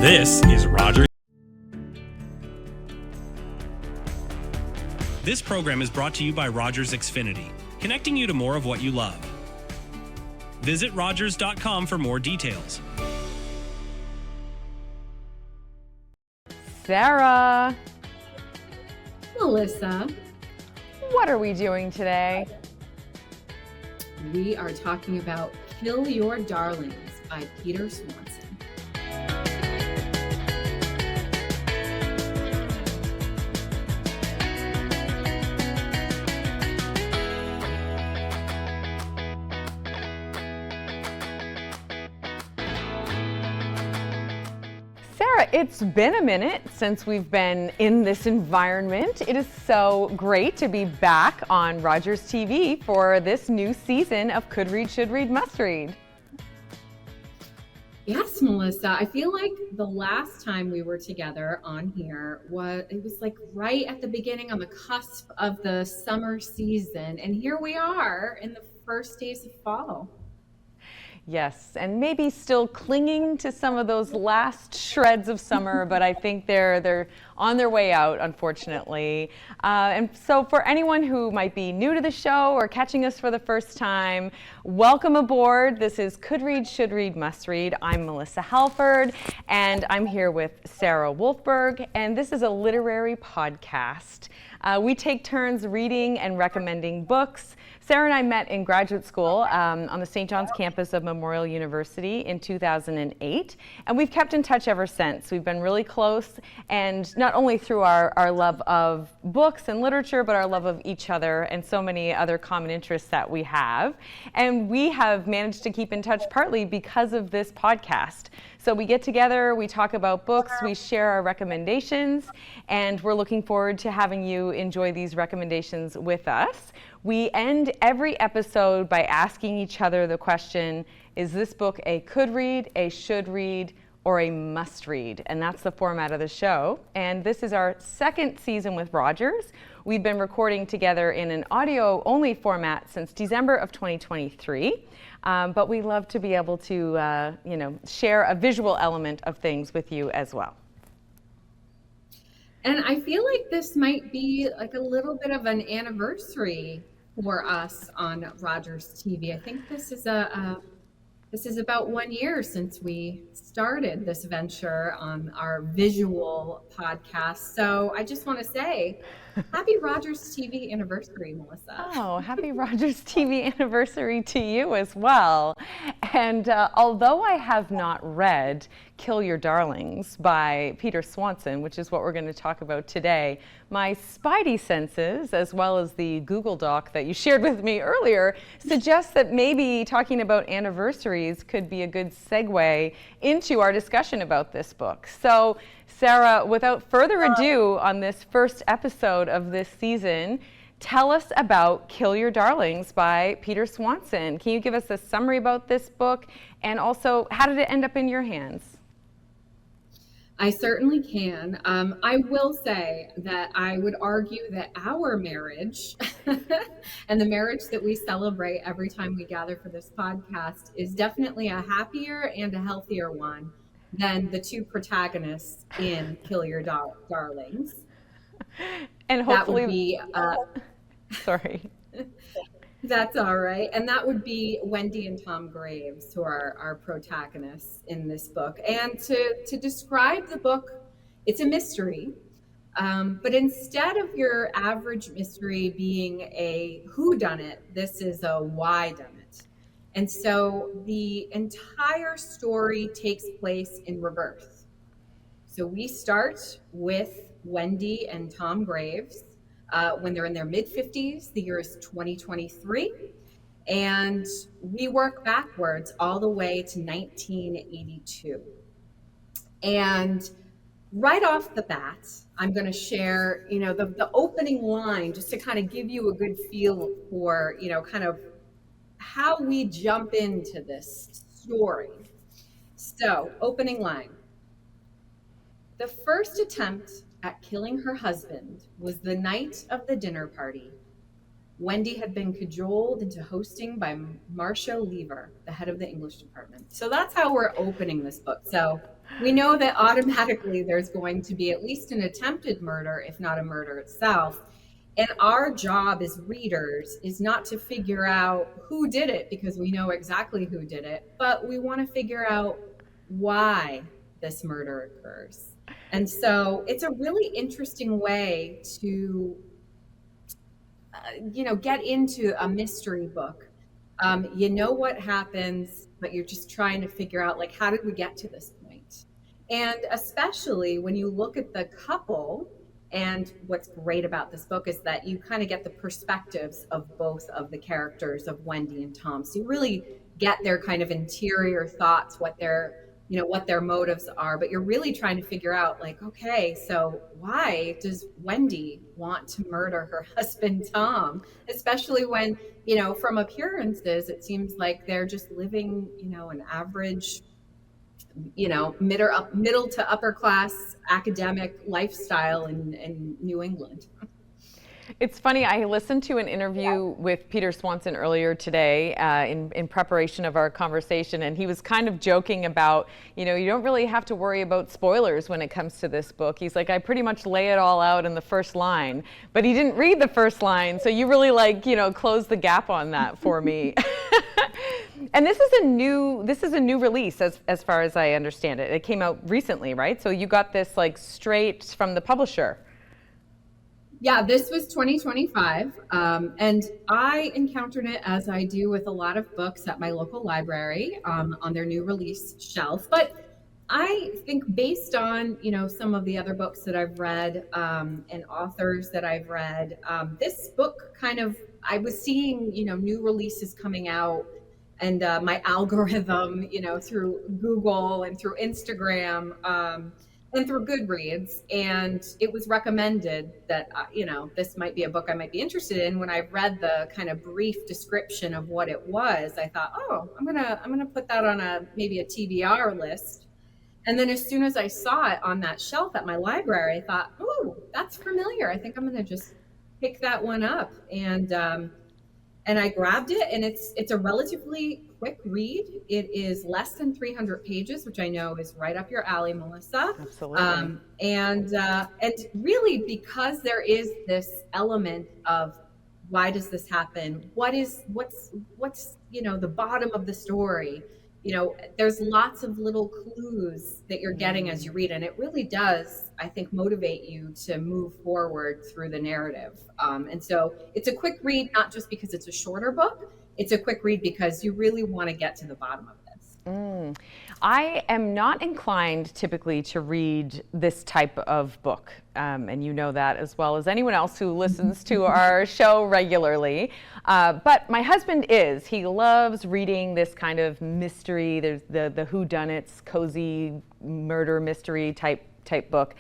This is Rogers. This program is brought to you by Rogers Xfinity, connecting you to more of what you love. Visit Rogers.com for more details. Sarah, Melissa, what are we doing today? we are talking about Kill Your Darlings by Peter Swanson. Sarah, it's been a minute since we've been in this environment. It is so great to be back on Rogers TV for this new season of Could Read, Should Read, Must Read. Yes, Melissa, I feel like the last time we were together on here was like right at the beginning on the cusp of the summer season, and here we are in the first days of fall. Yes, and maybe still clinging to some of those last shreds of summer, but I think they're on their way out, unfortunately. And so for anyone who might be new to the show or catching us for the first time, welcome aboard. This is Could Read, Should Read, Must Read. I'm Melissa Halford, and I'm here with Sarah Wolfberg, and this is a literary podcast. We take turns reading and recommending books. Sarah and I met in graduate school on the St. John's campus of Memorial University in 2008, and we've kept in touch ever since. We've been really close, and not only through our love of books and literature, but our love of each other and so many other common interests that we have. And we have managed to keep in touch partly because of this podcast. So we get together, we talk about books, we share our recommendations, and we're looking forward to having you enjoy these recommendations with us. We end every episode by asking each other the question, is this book a could read, a should read, or a must read? And that's the format of the show. And this is our second season with Rogers. We've been recording together in an audio-only format since December of 2023. But we love to be able to, share a visual element of things with you as well. And I feel like this might be like a little bit of an anniversary for us on Rogers TV. I think this is about 1 year since we started this venture on our visual podcast. So I just want to say, happy Rogers TV anniversary, Melissa. Oh, happy Rogers TV anniversary to you as well. And although I have not read Kill Your Darlings by Peter Swanson, which is what we're going to talk about today, my spidey senses, as well as the Google Doc that you shared with me earlier, suggest that maybe talking about anniversaries could be a good segue into our discussion about this book. So, Sarah, without further ado, on this first episode of this season, tell us about Kill Your Darlings by Peter Swanson. Can you give us a summary about this book, and also how did it end up in your hands? I certainly can. I will say that I would argue that our marriage and the marriage that we celebrate every time we gather for this podcast is definitely a happier and a healthier one than the two protagonists in Kill Your Darlings. And hopefully, that would be, sorry. That's all right. And that would be Wendy and Tom Graves, who are our protagonists in this book. And to describe the book, it's a mystery. But instead of your average mystery being a whodunit, this is a whydunit. And so the entire story takes place in reverse. So we start with Wendy and Tom Graves when they're in their mid-50s. The year is 2023. And we work backwards all the way to 1982. And right off the bat, I'm going to share, the opening line just to kind of give you a good feel for, kind of how we jump into this story. So, opening line. The first attempt at killing her husband was the night of the dinner party. Wendy had been cajoled into hosting by Marcia Lever, the head of the English department. So that's how we're opening this book. So we know that automatically there's going to be at least an attempted murder, if not a murder itself. And our job as readers is not to figure out who did it, because we know exactly who did it, but we want to figure out why this murder occurs. And so it's a really interesting way to, get into a mystery book. You know what happens, but you're just trying to figure out, like, how did we get to this point? And especially when you look at the couple, and what's great about this book is that you kind of get the perspectives of both of the characters of Wendy and Tom. So you really get their kind of interior thoughts, what their motives are, but you're really trying to figure out, like, okay, so why does Wendy want to murder her husband Tom, especially when, from appearances it seems like they're just living, an average, middle to upper class academic lifestyle in New England. It's funny, I listened to an interview with Peter Swanson earlier today in preparation of our conversation, and he was kind of joking about, you don't really have to worry about spoilers when it comes to this book. He's like, I pretty much lay it all out in the first line, but he didn't read the first line, so you really close the gap on that for me. And this is a new release as far as I understand it. It came out recently, right? So you got this straight from the publisher. Yeah, this was 2025, and I encountered it, as I do with a lot of books, at my local library on their new release shelf. But I think, based on some of the other books that I've read and authors that I've read, this book I was seeing new releases coming out, and my algorithm through Google and through Instagram. And through Goodreads, and it was recommended that this might be a book I might be interested in. When I read the kind of brief description of what it was, I thought, oh, I'm gonna put that on maybe a TBR list. And then as soon as I saw it on that shelf at my library, I thought, oh, that's familiar. I think I'm gonna just pick that one up. And I grabbed it, and it's a relatively quick read. It is less than 300 pages, which I know is right up your alley, Melissa. Absolutely. And really, because there is this element of, why does this happen? What's the bottom of the story? There's lots of little clues that you're getting as you read, and it really does, I think, motivate you to move forward through the narrative. And so it's a quick read, not just because it's a shorter book. It's a quick read because you really want to get to the bottom of this. I am not inclined typically to read this type of book, and you know that as well as anyone else who listens to our show regularly. But my husband is. He loves reading this kind of mystery. There's the whodunits, cozy murder mystery type book.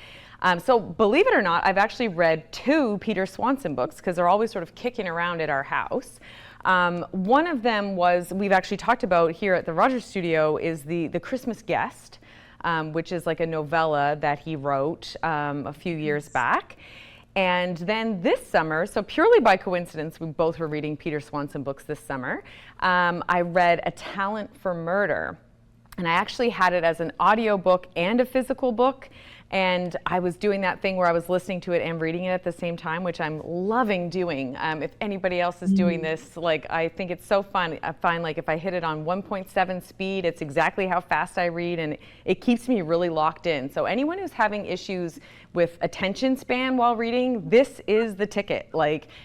So believe it or not, I've actually read 2 Peter Swanson books, because they're always sort of kicking around at our house. One of them we've actually talked about here at the Rogers Studio, is the Christmas Guest, which is like a novella that he wrote a few years back. And then this summer, so purely by coincidence, we both were reading Peter Swanson books this summer. I read A Talent for Murder, and I actually had it as an audiobook and a physical book. And I was doing that thing where I was listening to it and reading it at the same time, which I'm loving doing. If anybody else is doing this, I think it's so fun. I find if I hit it on 1.7 speed, it's exactly how fast I read, and it keeps me really locked in. So anyone who's having issues with attention span while reading, this is the ticket,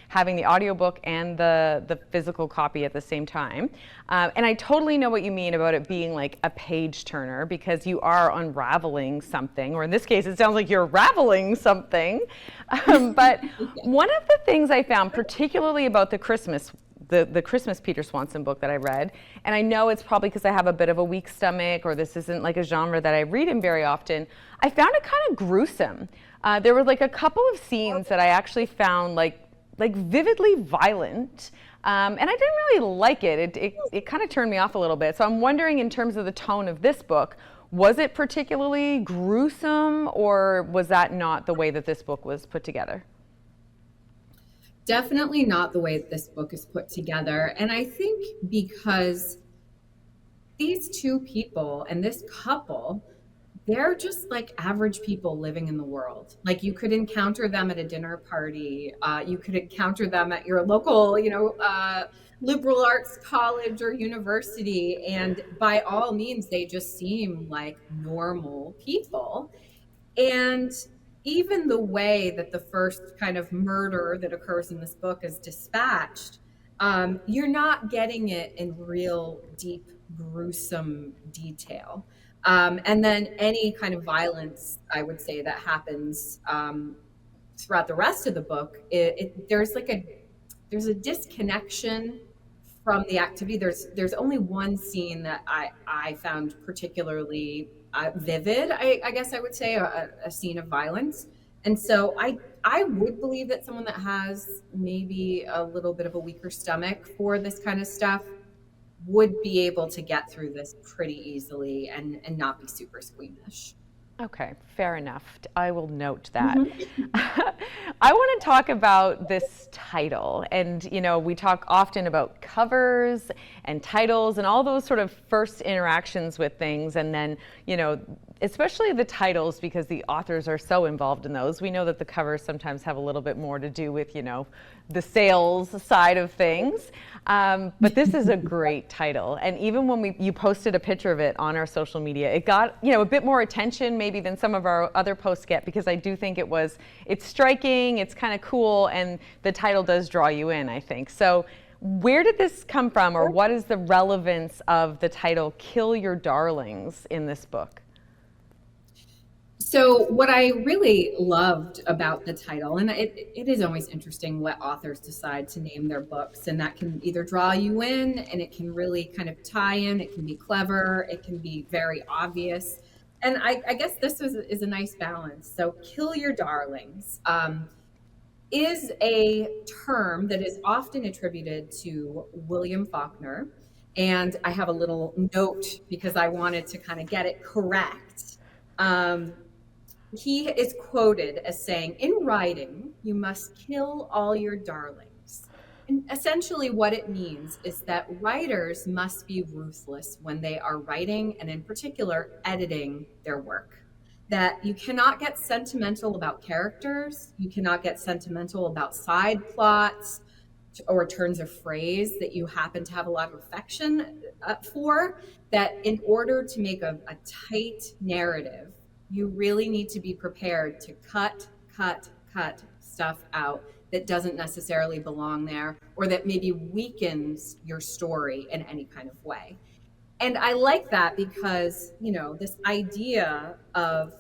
having the audiobook and the physical copy at the same time. And I totally know what you mean about it being a page turner, because you are unraveling something, or in this case, it sounds like you're raveling something. But one of the things I found, particularly about the Christmas Peter Swanson book that I read, and I know it's probably because I have a bit of a weak stomach, or this isn't a genre that I read in very often, I found it kind of gruesome. There were a couple of scenes that I actually found vividly violent. And I didn't really like it. It kind of turned me off a little bit. So I'm wondering, in terms of the tone of this book, was it particularly gruesome, or was that not the way that this book was put together? Definitely not the way that this book is put together. And I think because these 2 people and this couple, they're just like average people living in the world. Like you could encounter them at a dinner party. You could encounter them at your local, liberal arts college or university. And by all means, they just seem like normal people. And even the way that the first kind of murder that occurs in this book is dispatched, you're not getting it in real deep, gruesome detail. And then any kind of violence, I would say, that happens throughout the rest of the book, there's a disconnection from the activity. There's only one scene that I found particularly vivid, I guess I would say, a scene of violence. And so I would believe that someone that has maybe a little bit of a weaker stomach for this kind of stuff would be able to get through this pretty easily and not be super squeamish. Okay, fair enough. I will note that. Mm-hmm. I want to talk about this title. And, we talk often about covers and titles and all those sort of first interactions with things. And then, especially the titles, because the authors are so involved in those. We know that the covers sometimes have a little bit more to do with, the sales side of things. But this is a great title. And even when you posted a picture of it on our social media, it got, a bit more attention maybe than some of our other posts get, because I do think it's striking, it's kind of cool, and the title does draw you in, I think. So where did this come from, or what is the relevance of the title Kill Your Darlings in this book? So what I really loved about the title, and it is always interesting what authors decide to name their books, and that can either draw you in, and it can really kind of tie in, it can be clever, it can be very obvious. And I guess this is a nice balance. So Kill Your Darlings is a term that is often attributed to William Faulkner. And I have a little note because I wanted to kind of get it correct. He is quoted as saying, "In writing, you must kill all your darlings." And essentially what it means is that writers must be ruthless when they are writing, and in particular, editing their work. That you cannot get sentimental about characters, you cannot get sentimental about side plots or turns of phrase that you happen to have a lot of affection for, that in order to make a tight narrative, you really need to be prepared to cut stuff out that doesn't necessarily belong there, or that maybe weakens your story in any kind of way. And I like that because, this idea of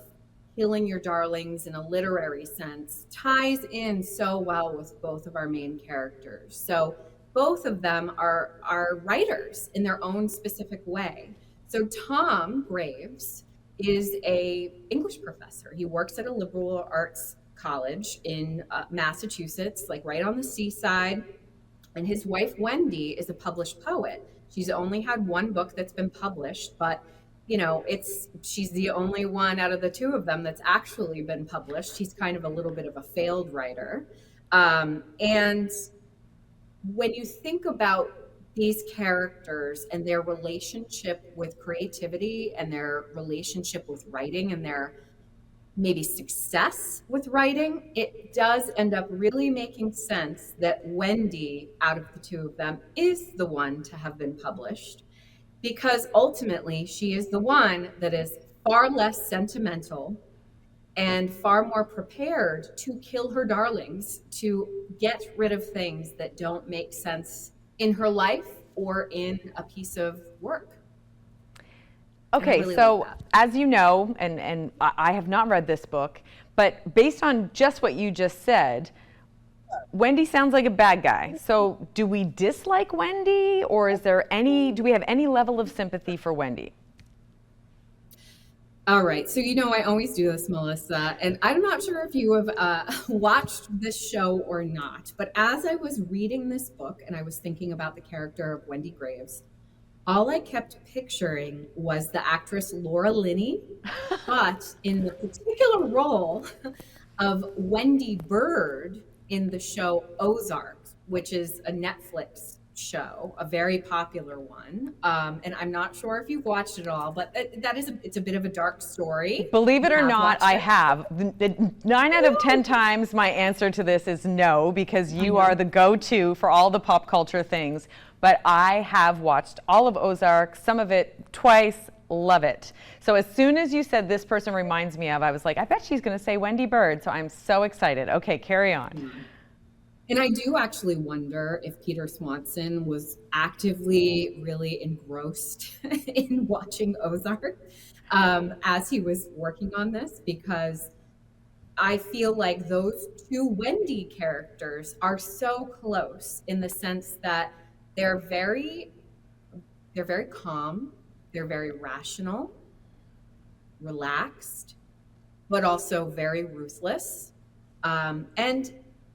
killing your darlings in a literary sense ties in so well with both of our main characters. So both of them are writers in their own specific way. So Tom Graves is a English professor. He works at a liberal arts college in Massachusetts, like right on the seaside. And his wife, Wendy, is a published poet. She's only had one book that's been published, but she's the only one out of the two of them that's actually been published. She's kind of a little bit of a failed writer. And when you think about these characters and their relationship with creativity and their relationship with writing and their maybe success with writing, it does end up really making sense that Wendy, out of the two of them, is the one to have been published, because ultimately she is the one that is far less sentimental and far more prepared to kill her darlings, to get rid of things that don't make sense in her life or in a piece of work. Okay, really so like as you know, and I have not read this book, but based on just what you just said, Wendy sounds like a bad guy. So do we dislike Wendy, or do we have any level of sympathy for Wendy? All right, so I always do this, Melissa, and I'm not sure if you have watched this show or not, but as I was reading this book and I was thinking about the character of Wendy Graves, all I kept picturing was the actress Laura Linney, but in the particular role of Wendy Bird in the show Ozark, which is a Netflix show, a very popular one. And I'm not sure if you've watched it all, but it's a bit of a dark story. Believe it or You have not, watched I it? have. 9 out of 10 times my answer to this is no, because you are the go-to for all the pop culture things. But I have watched all of Ozark, some of it twice, love it. So as soon as you said this person reminds me of, I was like, I bet she's going to say Wendy Bird. So I'm so excited. Okay, carry on. And I do actually wonder if Peter Swanson was actively really engrossed in watching Ozark as he was working on this, because I feel like those two Wendy characters are so close in the sense that they're very calm, they're very rational, relaxed, but also very ruthless. And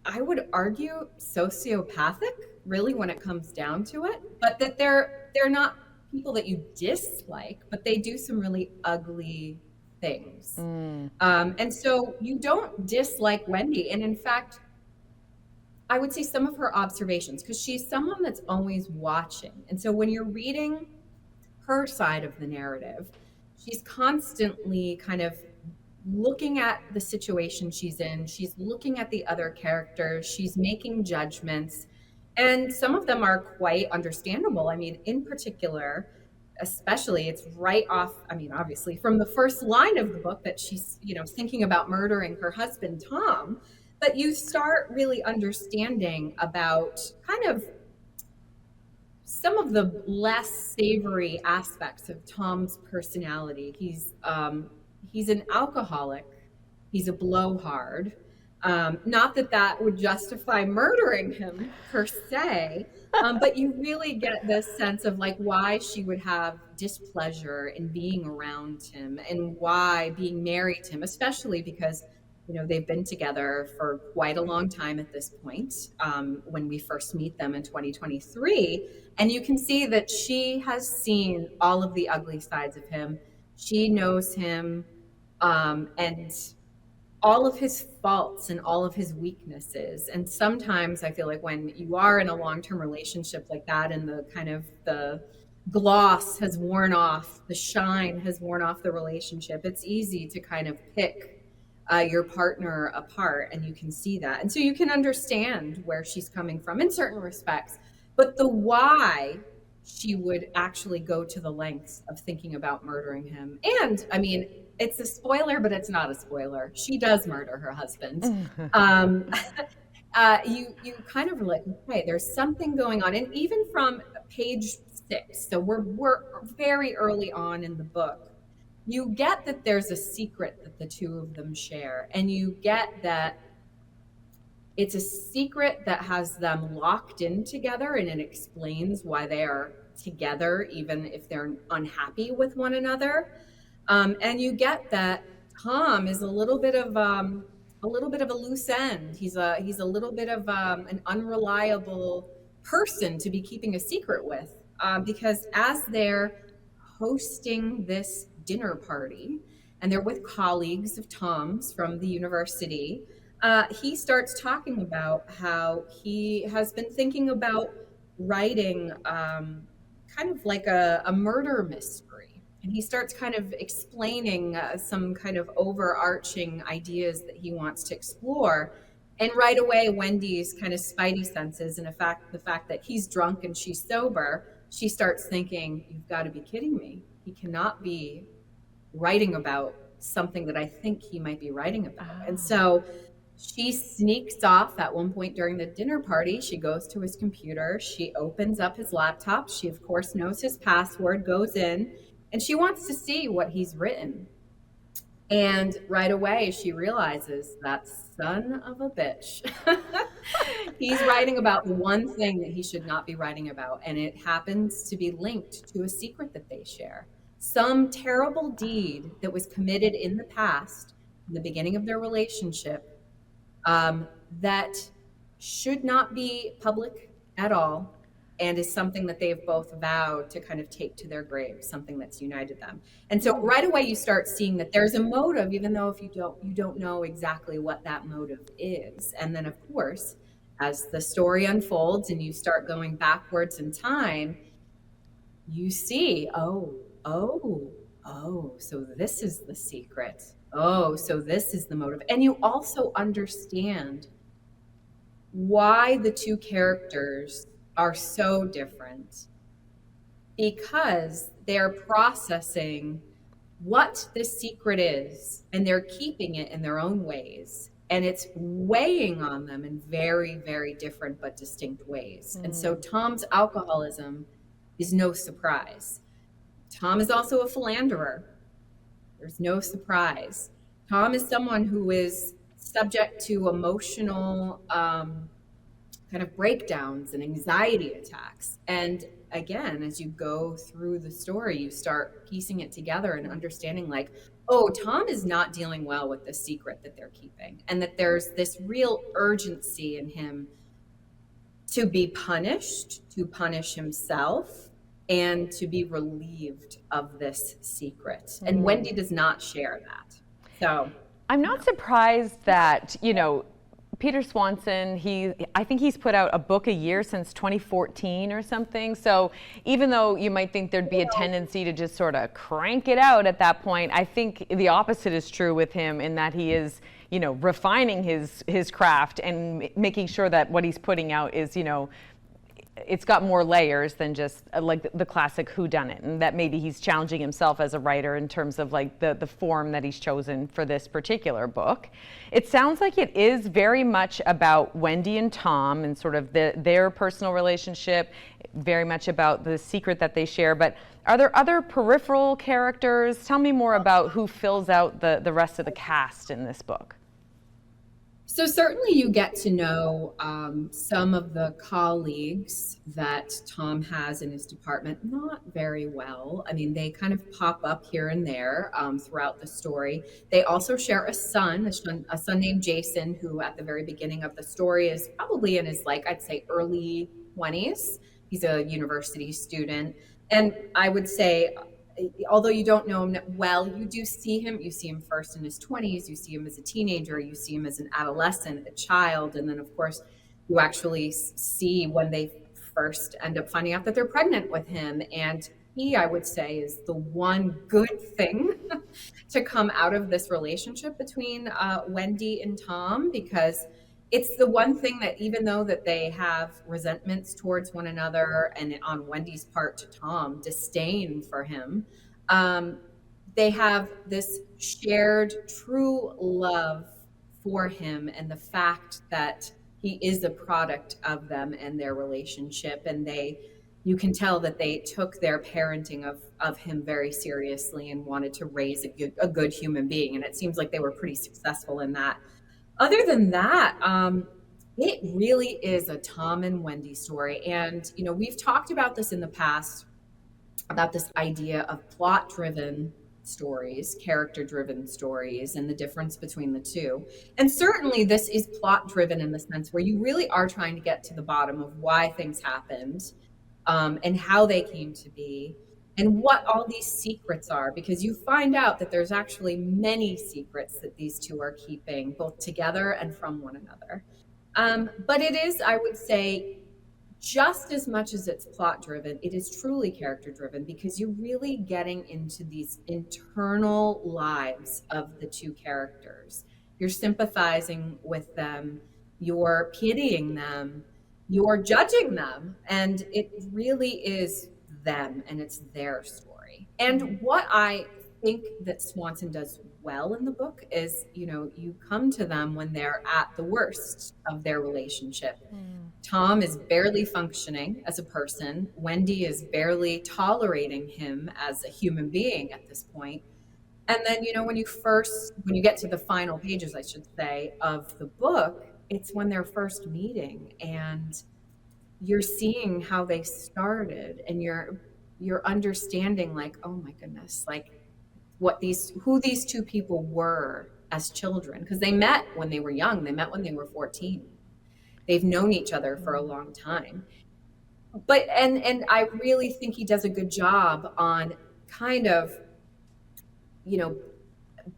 I would argue sociopathic, really, when it comes down to it, but that they're not people that you dislike, but they do some really ugly things. And so you don't dislike Wendy. And in fact, I would say some of her observations, because she's someone that's always watching. And so when you're reading her side of the narrative, she's constantly kind of looking at the situation she's in. She's looking at the other characters. She's making judgments. And some of them are quite understandable. I mean, in particular, especially, it's right off, I mean, obviously, from the first line of the book that she's, thinking about murdering her husband, Tom. But you start really understanding about kind of some of the less savory aspects of Tom's personality. He's an alcoholic. He's a blowhard. Not that would justify murdering him per se, but you really get this sense of like why she would have displeasure in being around him and why being married to him, especially because they've been together for quite a long time at this point, when we first meet them in 2023. And you can see that she has seen all of the ugly sides of him. She knows him, and all of his faults and all of his weaknesses. And sometimes I feel like when you are in a long-term relationship like that and the gloss has worn off, the shine has worn off the relationship, it's easy to kind of pick your partner apart, and you can see that. And so you can understand where she's coming from in certain respects, but the why she would actually go to the lengths of thinking about murdering him. And I mean, it's a spoiler, but it's not a spoiler. She does murder her husband. You kind of are like, okay, there's something going on. And even from page 6, so we're very early on in the book, you get that there's a secret that the two of them share. And you get that it's a secret that has them locked in together, and it explains why they are together, even if they're unhappy with one another. And you get that Tom is a little bit of a loose end. He's a little bit of an unreliable person to be keeping a secret with, because as they're hosting this dinner party and they're with colleagues of Tom's from the university, he starts talking about how he has been thinking about writing kind of like a murder mystery. And he starts kind of explaining some kind of overarching ideas that he wants to explore. And right away, Wendy's kind of spidey senses and the fact that he's drunk and she's sober, she starts thinking, you've got to be kidding me. He cannot be writing about something that I think he might be writing about. Oh. And so she sneaks off at one point during the dinner party. She goes to his computer. She opens up his laptop. She, of course, knows his password, goes in, and she wants to see what he's written. And right away, she realizes that son of a bitch. He's writing about the one thing that he should not be writing about, and it happens to be linked to a secret that they share. Some terrible deed that was committed in the past, in the beginning of their relationship, that should not be public at all, and is something that they've both vowed to kind of take to their grave, something that's united them. And so right away you start seeing that there's a motive, even though if you don't know exactly what that motive is. And then of course, as the story unfolds and you start going backwards in time, you see, so this is the secret. Oh, so this is the motive. And you also understand why the two characters are so different, because they're processing what the secret is and they're keeping it in their own ways. And it's weighing on them in very, very different but distinct ways. And so Tom's alcoholism is no surprise. Tom is also a philanderer. There's no surprise. Tom is someone who is subject to emotional kind of breakdowns and anxiety attacks. And again, as you go through the story, you start piecing it together and understanding like, oh, Tom is not dealing well with the secret that they're keeping, and that there's this real urgency in him to be punished, to punish himself, and to be relieved of this secret. And Wendy does not share that. So I'm not surprised that, Peter Swanson, I think he's put out a book a year since 2014 or something. So even though you might think there'd be a tendency to just sort of crank it out at that point, I think the opposite is true with him, in that he is, refining his craft and making sure that what he's putting out is, it's got more layers than just like the classic whodunit, and that maybe he's challenging himself as a writer in terms of like the form that he's chosen for this particular book. It sounds like it is very much about Wendy and Tom and sort of their personal relationship, very much about the secret that they share. But are there other peripheral characters? Tell me more about who fills out the rest of the cast in this book. So certainly you get to know some of the colleagues that Tom has in his department, not very well. I mean, they kind of pop up here and there throughout the story. They also share a son named Jason, who at the very beginning of the story is probably in his, I'd say early 20s. He's a university student. And I would say, although you don't know him well, you do see him. You see him first in his 20s. You see him as a teenager. You see him as an adolescent, a child. And then, of course, you actually see when they first end up finding out that they're pregnant with him. And he, I would say, is the one good thing to come out of this relationship between Wendy and Tom, because it's the one thing that, even though that they have resentments towards one another, and on Wendy's part to Tom, disdain for him, they have this shared true love for him, and the fact that he is a product of them and their relationship. And you can tell that they took their parenting of him very seriously and wanted to raise a good human being. And it seems like they were pretty successful in that. Other than that, it really is a Tom and Wendy story. And, we've talked about this in the past, about this idea of plot-driven stories, character-driven stories, and the difference between the two. And certainly this is plot-driven in the sense where you really are trying to get to the bottom of why things happened, and how they came to be, and what all these secrets are, because you find out that there's actually many secrets that these two are keeping, both together and from one another. But it is, I would say, just as much as it's plot driven, it is truly character driven, because you're really getting into these internal lives of the two characters. You're sympathizing with them, you're pitying them, you're judging them, and it really is them, and it's their story. And what I think that Swanson does well in the book is, you come to them when they're at the worst of their relationship. Tom is barely functioning as a person. Wendy is barely tolerating him as a human being at this point. And then, when you get to the final pages, I should say, of the book, it's when they're first meeting, and you're seeing how they started, and you're understanding, like, oh my goodness, like who these two people were as children, because they met when they were young. They met when they were 14. They've known each other for a long time. But and I really think he does a good job on kind of,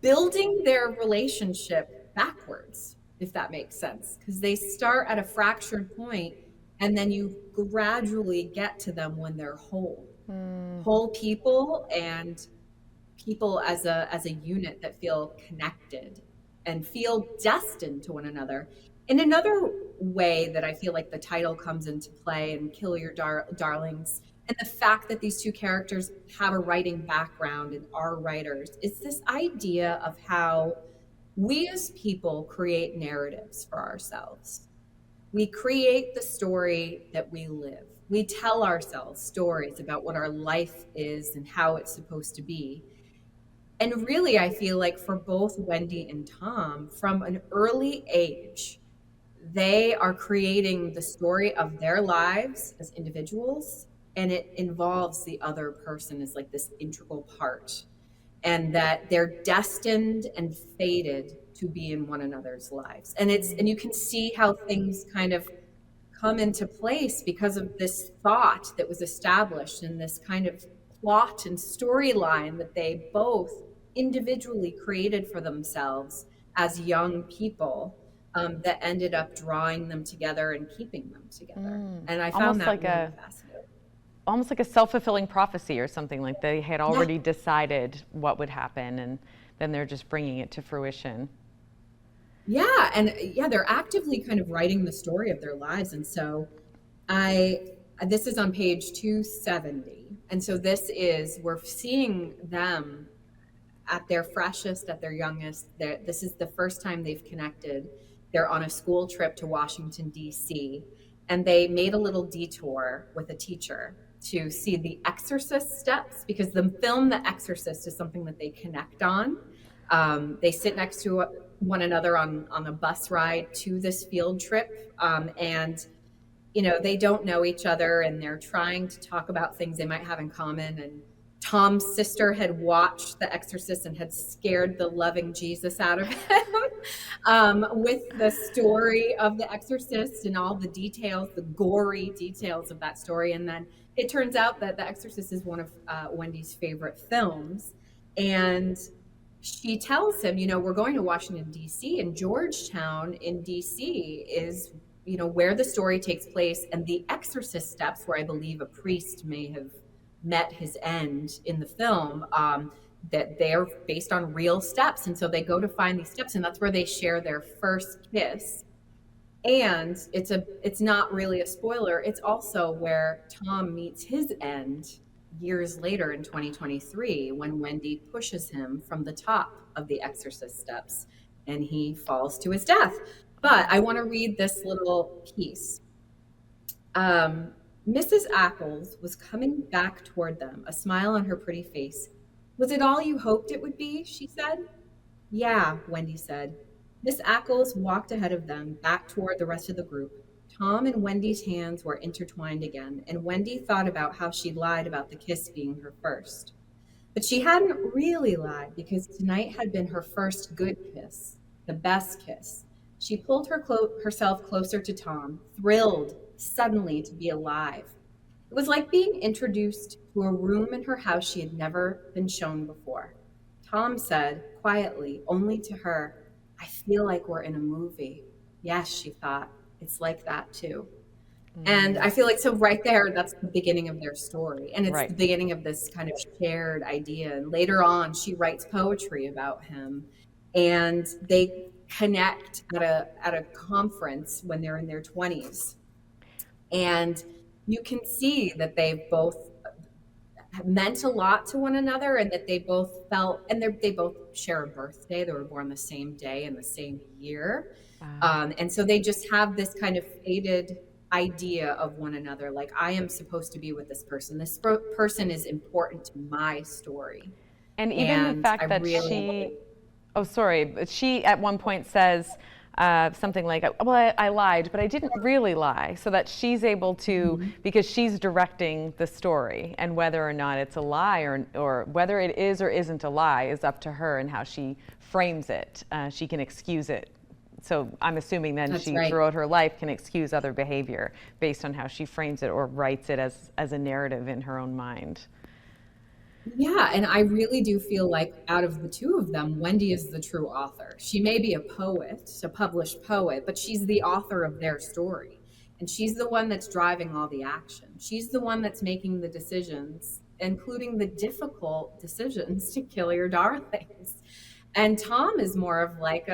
building their relationship backwards. if that makes sense, because they start at a fractured point and then you gradually get to them when they're whole people, and people as a unit that feel connected and feel destined to one another. In another way that I feel like the title comes into play in Kill Your Darlings, and the fact that these two characters have a writing background and are writers, is this idea of how we as people create narratives for ourselves. We create the story that we live. We tell ourselves stories about what our life is and how it's supposed to be. And really, I feel like for both Wendy and Tom, from an early age, they are creating the story of their lives as individuals, and it involves the other person as like this integral part, and that they're destined and fated to be in one another's lives. And you can see how things kind of come into place because of this thought that was established and this kind of plot and storyline that they both individually created for themselves as young people, that ended up drawing them together and keeping them together. And I found that really fascinating. Almost like a self-fulfilling prophecy or something, like they had already decided what would happen, and then they're just bringing it to fruition. Yeah, and they're actively kind of writing the story of their lives. And so this is on page 270. And so we're seeing them at their freshest, at their youngest. This is the first time they've connected. They're on a school trip to Washington, D.C., and they made a little detour with a teacher to see the Exorcist steps, because the film The Exorcist is something that they connect on. They sit next to one another on a bus ride to this field trip, and they don't know each other, and they're trying to talk about things they might have in common. And Tom's sister had watched The Exorcist and had scared the loving Jesus out of him with the story of The Exorcist and all the details, the gory details of that story. And then it turns out that The Exorcist is one of Wendy's favorite films. And she tells him, we're going to Washington, D.C., and Georgetown in D.C. is, where the story takes place. And the Exorcist steps, where I believe a priest may have met his end in the film, that they're based on real steps. And so they go to find these steps, and that's where they share their first kiss. And it's not really a spoiler. It's also where Tom meets his end years later in 2023, when Wendy pushes him from the top of the Exorcist steps and he falls to his death. But I want to read this little piece. Mrs. Ackles was coming back toward them, a smile on her pretty face. "Was it all you hoped it would be?" she said. "Yeah," Wendy said. Miss Ackles walked ahead of them, back toward the rest of the group. Tom and Wendy's hands were intertwined again, and Wendy thought about how she'd lied about the kiss being her first. But she hadn't really lied, because tonight had been her first good kiss, the best kiss. She pulled herself closer to Tom, thrilled suddenly to be alive. It was like being introduced to a room in her house she had never been shown before. Tom said, quietly, only to her, "I feel like we're in a movie." Yes, she thought, it's like that too. And I feel like, so right there, that's the beginning of their story. And it's the beginning of this kind of shared idea. And later on, she writes poetry about him, and they connect at a conference when they're in their 20s. And you can see that they've both meant a lot to one another, and that they both felt, and they both share a birthday. They were born the same day in the same year. Wow. And so they just have this kind of fated idea of one another. Like, I am supposed to be with this person. This person is important to my story. And even the fact that she at one point says, something like, well, I lied, but I didn't really lie, so that she's able to, because she's directing the story, and whether or not it's a lie or whether it is or isn't a lie is up to her and how she frames it. She can excuse it. So I'm assuming then throughout her life can excuse other behavior based on how she frames it or writes it as a narrative in her own mind. Yeah, and I really do feel like out of the two of them, Wendy is the true author. She may be a poet, a published poet, but she's the author of their story. And she's the one that's driving all the action. She's the one that's making the decisions, including the difficult decisions to kill your darlings. And Tom is more of like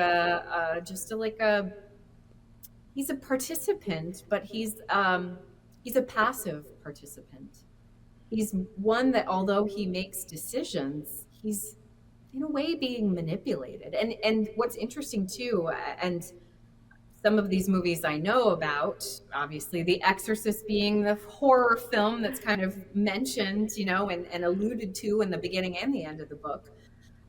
he's a participant, but he's a passive participant. He's one that, although he makes decisions, he's in a way being manipulated. And what's interesting too, and some of these movies I know about, obviously The Exorcist being the horror film that's kind of mentioned, and alluded to in the beginning and the end of the book.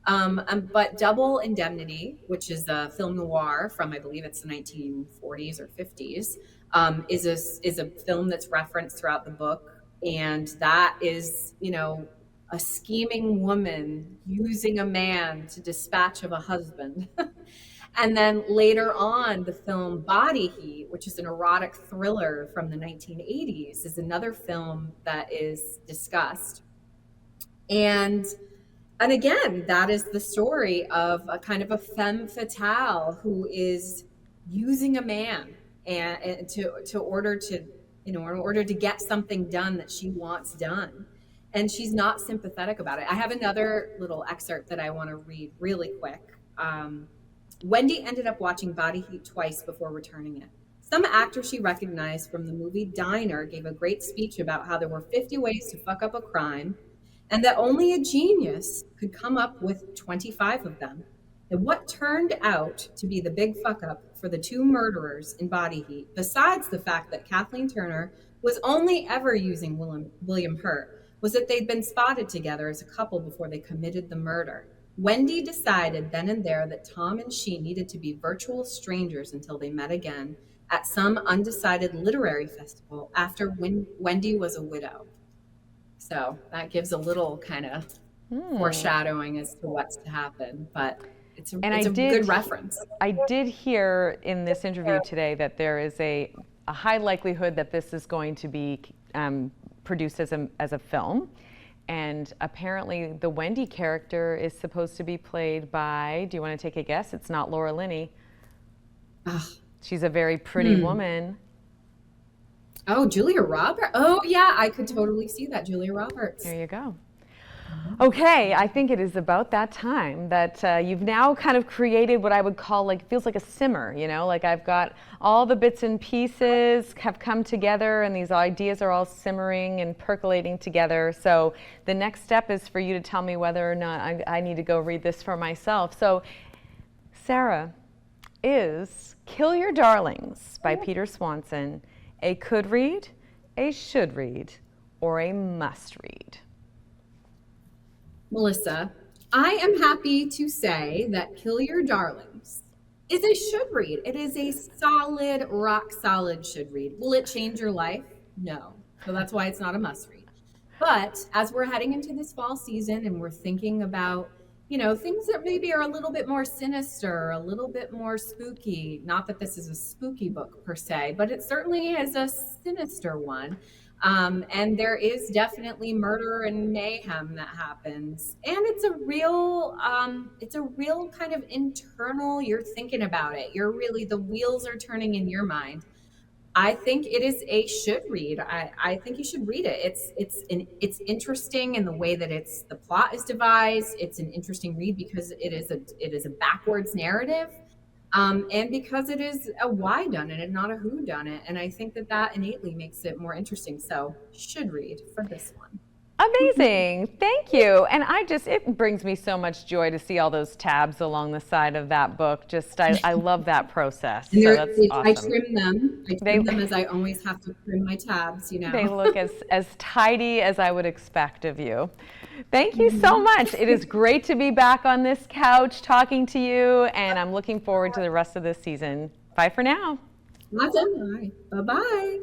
But Double Indemnity, which is a film noir from, I believe it's the 1940s or 50s, is a film that's referenced throughout the book. And that is, a scheming woman using a man to dispatch of a husband. And then later on, the film Body Heat, which is an erotic thriller from the 1980s, is another film that is discussed. And again, that is the story of a kind of a femme fatale who is using a man and in order to get something done that she wants done. And she's not sympathetic about it. I have another little excerpt that I want to read really quick. Wendy ended up watching Body Heat twice before returning it. Some actor she recognized from the movie Diner gave a great speech about how there were 50 ways to fuck up a crime, and that only a genius could come up with 25 of them. And what turned out to be the big fuck up for the two murderers in Body Heat, besides the fact that Kathleen Turner was only ever using William Hurt, was that they'd been spotted together as a couple before they committed the murder. Wendy decided then and there that Tom and she needed to be virtual strangers until they met again at some undecided literary festival after Wendy was a widow. So that gives a little kind of foreshadowing as to what's to happen, but it's a good reference. I did hear in this interview today that there is a high likelihood that this is going to be produced as a film. And apparently the Wendy character is supposed to be played by, do you want to take a guess? It's not Laura Linney. She's a very pretty woman. Oh, Julia Roberts. Oh, yeah, I could totally see that, Julia Roberts. There you go. Okay, I think it is about that time that you've now kind of created what I would call feels like a simmer, like I've got all the bits and pieces have come together and these ideas are all simmering and percolating together. So the next step is for you to tell me whether or not I need to go read this for myself. So Sarah, is Kill Your Darlings by Peter Swanson a could read, a should read, or a must read? Melissa, I am happy to say that Kill Your Darlings is a should read. It is a solid, rock solid should read. Will it change your life? No. So that's why it's not a must read. But as we're heading into this fall season and we're thinking about, things that maybe are a little bit more sinister, a little bit more spooky, not that this is a spooky book per se, but it certainly is a sinister one. And there is definitely murder and mayhem that happens. And it's a real kind of internal, you're thinking about it. The wheels are turning in your mind. I think it is a should read. I think you should read it. It's interesting in the way that the plot is devised. It's an interesting read because it is a backwards narrative. And because it is a why done it and not a who done it. And I think that innately makes it more interesting. So should read for this one. Amazing. Thank you. And it brings me so much joy to see all those tabs along the side of that book. I love that process. So that's awesome. I trim them. As I always have to trim my tabs, They look as tidy as I would expect of you. Thank you so much. It is great to be back on this couch talking to you, and I'm looking forward to the rest of this season. Bye for now. Awesome. All right. Bye-bye.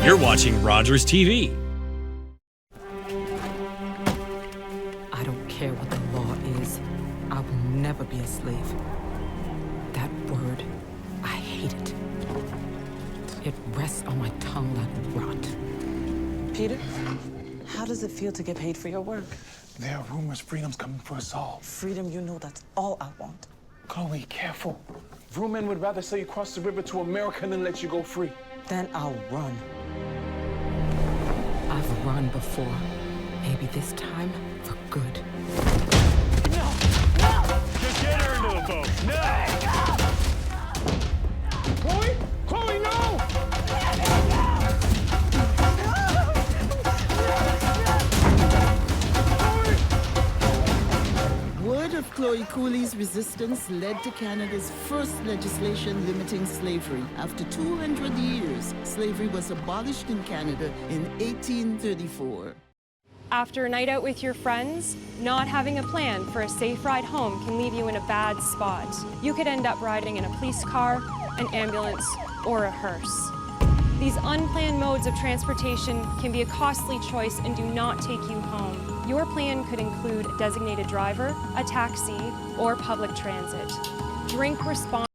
You're watching Rogers TV. I don't care what the law is. I will never be a slave. That word, I hate it. It rests on my tongue like rot. Peter, how does it feel to get paid for your work? There are rumors freedom's coming for us all. Freedom, you know that's all I want. Chloe, careful. Vrooman would rather sell you across the river to America than let you go free. Then I'll run. I've run before. Maybe this time for good. Just get her into the boat. No! Chloe! Chloe, no! Word of Chloe Cooley's resistance led to Canada's first legislation limiting slavery. After 200 years, slavery was abolished in Canada in 1834. After a night out with your friends, not having a plan for a safe ride home can leave you in a bad spot. You could end up riding in a police car, an ambulance, or a hearse. These unplanned modes of transportation can be a costly choice and do not take you home. Your plan could include a designated driver, a taxi, or public transit. Drink responsibly.